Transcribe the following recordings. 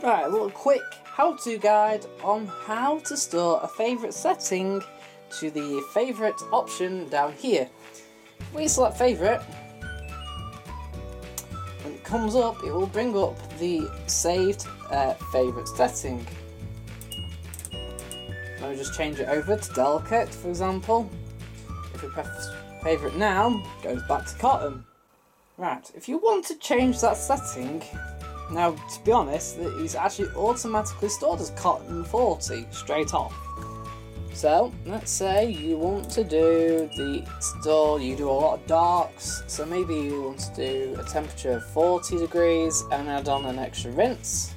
Right, a little quick how-to guide on how to store a favourite setting to the favourite option down here. When you select favourite, when it comes up, it will bring up the saved favourite setting. Now we just change it over to delicate, for example. If we press favourite now, it goes back to cotton. Right, if you want to change that setting, now to be honest, it's actually automatically stored as cotton 40 straight off. So let's say you want to do you do a lot of darks, so maybe you want to do a temperature of 40 degrees and add on an extra rinse.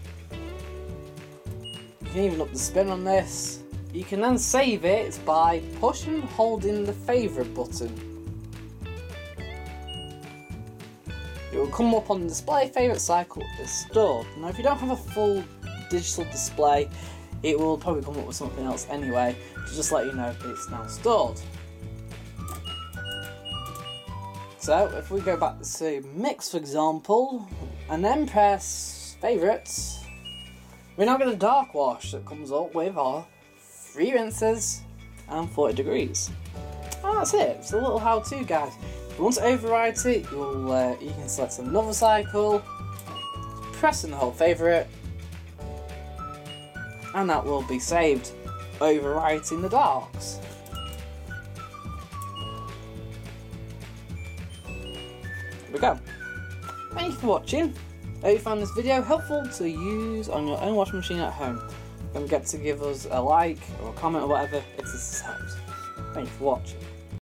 You can even up the spin on this. You can then save it by pushing and holding the favourite button. It will come up on the display favourite cycle is stored. Now if you don't have a full digital display, it will probably come up with something else anyway, to just let you know it's now stored. So if we go back to mix, for example, and then press favourites, we're now going to dark wash that comes up with our 3 rinses and 40 degrees. And that's it. It's a little how-to guide. If you want to overwrite it, you can select another cycle, press in the whole favourite, and that will be saved, overwriting the darks. There we go. Thank you for watching. I hope you found this video helpful to use on your own washing machine at home. Don't forget to give us a like or a comment or whatever if this has helped. Thank you for watching.